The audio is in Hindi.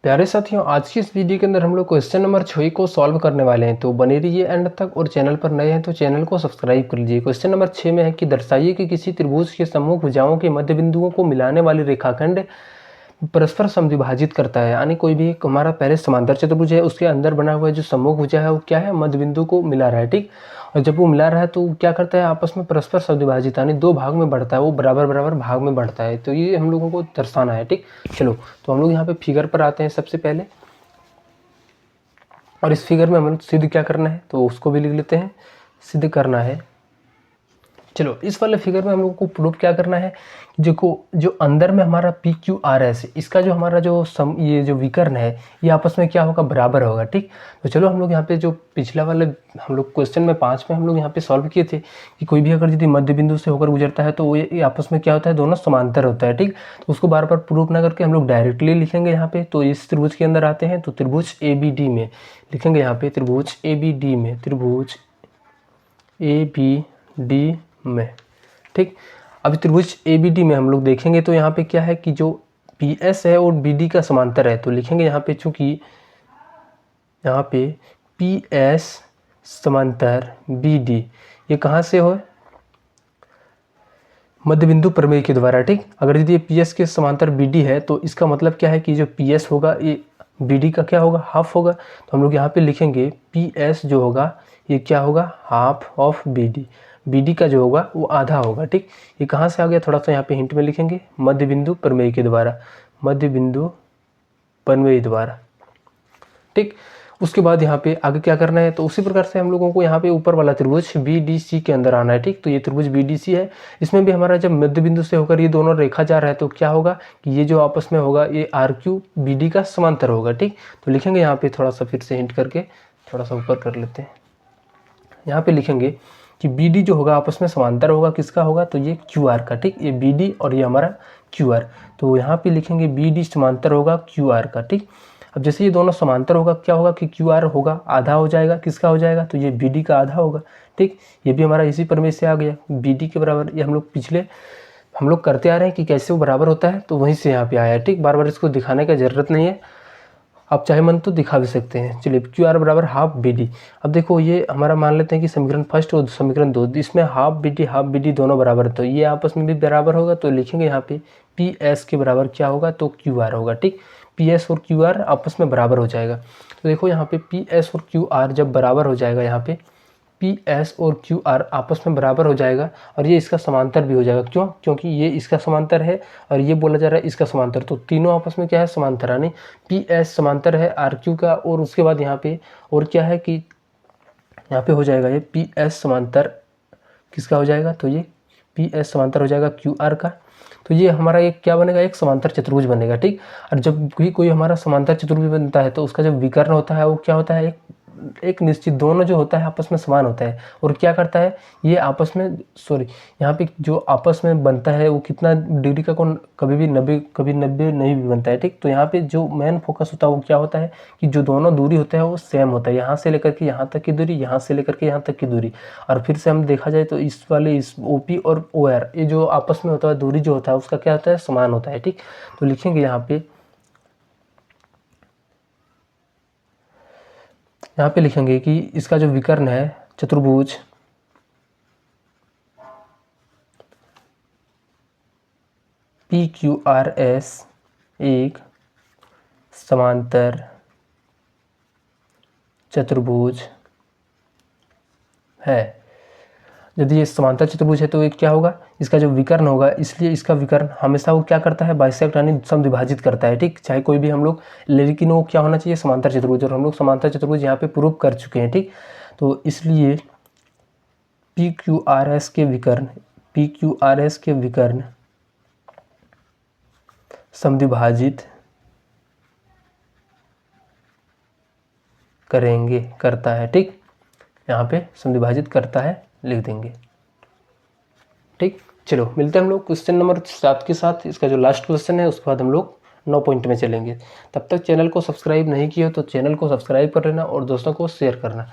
प्यारे साथियों, आज की इस वीडियो के अंदर हम लोग क्वेश्चन नंबर 6 को सॉल्व करने वाले हैं। तो बने रहिए एंड तक और चैनल पर नए हैं तो चैनल को सब्सक्राइब कर लीजिए। क्वेश्चन नंबर 6 में है कि दर्शाइए कि किसी त्रिभुज के समूह भुजाओं के मध्य बिंदुओं को मिलाने वाली रेखाखंड परस्पर समद्विभाजित करता है। यानी कोई भी एक हमारा पहले समांतर चतुर्भुज है, उसके अंदर बना हुआ जो समूह भुजा है वो क्या है, मध्य बिंदु को मिला रहा है। ठीक, और जब वो मिला रहा है तो क्या करता है, आपस में परस्पर समद्विभाजित यानी दो भाग में बढ़ता है, वो बराबर बराबर भाग में बढ़ता है। तो ये हम लोगों को दर्शाना है। ठीक, चलो तो हम लोग यहाँ पे फिगर पर आते हैं सबसे पहले, और इस फिगर में हमें सिद्ध क्या करना है तो उसको भी लिख लेते हैं। सिद्ध करना है, चलो इस वाले फिगर में हम लोगों को प्रूफ क्या करना है कि जो अंदर में हमारा पी क्यू आर एस, इसका जो हमारा ये जो विकर्ण है ये आपस में क्या होगा, बराबर होगा। ठीक, तो चलो हम लोग यहाँ पे जो पिछला वाले हम लोग क्वेश्चन में 5 में हम लोग यहाँ पे सॉल्व किए थे कि कोई भी अगर यदि मध्य बिंदु से होकर गुजरता है तो वो ये आपस में क्या होता है, दोनों समांतर होता है। ठीक, तो उसको बार बार प्रूफ ना करके हम लोग डायरेक्टली लिखेंगे यहाँ पे। तो इस त्रिभुज के अंदर आते हैं तो त्रिभुज ए बी डी में लिखेंगे यहाँ पे, त्रिभुज ए बी डी में, त्रिभुज ए बी डी में। ठीक, अभी त्रिभुज ए बी डी में हम लोग देखेंगे तो यहाँ पे क्या है कि जो पी एस है और बी डी का समांतर है। तो लिखेंगे यहाँ पे, चूंकि यहाँ पे पी एस समांतर बी डी, ये कहाँ से हो, मध्य बिंदु प्रमेय के द्वारा। ठीक, अगर यदि ये पी एस के समांतर बी डी है तो इसका मतलब क्या है कि जो पी एस होगा ये बी डी का क्या होगा, हाफ होगा। तो हम लोग यहाँ पे लिखेंगे पी एस जो होगा ये क्या होगा, half of B D. B D का जो होगा वो आधा होगा। ठीक, ये कहाँ से आ गया, थोड़ा सा यहाँ पे हिंट में लिखेंगे, मध्य बिंदु प्रमेय के द्वारा, मध्य बिंदु प्रमेय द्वारा। ठीक, उसके बाद यहाँ पे आगे क्या करना है तो उसी प्रकार से हम लोगों को यहाँ पे ऊपर वाला त्रिभुज बी डी सी के अंदर आना है। ठीक, तो ये त्रिभुज बी डी सी है, इसमें भी हमारा जब मध्य बिंदु से होकर ये दोनों रेखा जा रहा है तो क्या होगा कि ये जो आपस में होगा ये आर क्यू बी डी का समांतर होगा। ठीक, तो लिखेंगे यहाँ पे, थोड़ा सा फिर से हिंट करके थोड़ा सा ऊपर कर लेते हैं। यहाँ पे लिखेंगे कि बी डी जो होगा आपस में समांतर होगा, किसका होगा, तो ये क्यू आर का। ठीक, ये बी डी और ये हमारा क्यू आर, तो यहाँ पे लिखेंगे बी डी समांतर होगा क्यू आर का। ठीक, अब जैसे ये दोनों समांतर होगा क्या होगा कि क्यू आर होगा आधा हो जाएगा, किसका हो जाएगा, तो ये बी डी का आधा होगा। ठीक, ये भी हमारा इसी प्रमेय से आ गया, बी डी के बराबर। ये हम लोग पिछले हम लोग करते आ रहे हैं कि कैसे वो बराबर होता है, तो वहीं से यहाँ पे आया है। ठीक, बार बार इसको दिखाने का ज़रूरत नहीं है, आप चाहे मन तो दिखा भी सकते हैं। चलिए क्यू आर बराबर हाफ बी डी। अब देखो ये हमारा मान लेते हैं कि समीकरण फर्स्ट और समीकरण 2, इसमें हाफ बी डी दोनों बराबर है, तो ये आपस में भी बराबर होगा। तो लिखेंगे यहाँ पे पी एस के बराबर क्या होगा, तो क्यू आर होगा। ठीक, पी एस और क्यू आर आपस में बराबर हो जाएगा। तो देखो यहाँ पे पी एस और क्यू आर जब बराबर हो जाएगा, यहाँ पे पी एस और क्यू आर आपस में बराबर हो जाएगा और ये इसका समांतर भी हो जाएगा। क्यों, क्योंकि ये इसका समांतर है और ये बोला जा रहा है इसका समांतर, तो तीनों आपस में क्या है, समांतर। यानी पी एस समांतर है आर क्यू का, और उसके बाद यहाँ पे और क्या है कि यहाँ पे हो जाएगा ये पी एस समांतर किसका हो जाएगा, तो ये पी एस समांतर हो जाएगा क्यू आर का। तो ये हमारा एक क्या बनेगा, एक समांतर चतुर्भुज बनेगा। ठीक, और जब भी कोई हमारा समांतर चतुर्भुज बनता है तो उसका जो विकर्ण होता है वो क्या होता है, एक निश्चित, दोनों जो होता है आपस में समान होता है। और क्या करता है ये आपस में, यहाँ पे जो आपस में बनता है वो कितना डिग्री का कोण, कभी भी 90, कभी 90 नहीं भी बनता है। ठीक, तो यहाँ पे जो मेन फोकस होता है वो क्या होता है कि जो दोनों दूरी होता है वो सेम होता है, यहाँ से लेकर के यहाँ तक की दूरी, यहाँ से लेकर के यहाँ तक की दूरी। और फिर से हम देखा जाए तो इस वाले इस ओ पी और ओ आर, ये जो आपस में होता है दूरी जो होता है उसका क्या होता है, समान होता है। ठीक, तो लिखेंगे यहाँ पे लिखेंगे कि इसका जो विकर्ण है चतुर्भुज पी क्यू आर एस एक समांतर चतुर्भुज है। यदि ये समांतर चतुर्भुज है तो ये क्या होगा, इसका जो विकर्ण होगा, इसलिए इसका विकर्ण हमेशा वो क्या करता है, बाइसेक्ट यानी समद्विभाजित करता है। ठीक, चाहे कोई भी हम लोग, लेकिन वो क्या होना चाहिए, समांतर चतुर्भुज, और हम लोग समांतर चतुर्भुज यहाँ पे प्रूव कर चुके हैं। ठीक, तो इसलिए पी क्यू आर एस के विकर्ण, पी क्यू आर एस के विकर्ण समद्विभाजित करेंगे, करता है। ठीक, यहाँ पे समद्विभाजित करता है लिख देंगे। ठीक, चलो मिलते हैं हम लोग क्वेश्चन नंबर 7 के साथ। इसका जो लास्ट क्वेश्चन है उसके बाद हम लोग 9 पॉइंट में चलेंगे। तब तक चैनल को सब्सक्राइब नहीं किया तो चैनल को सब्सक्राइब कर लेना और दोस्तों को शेयर करना।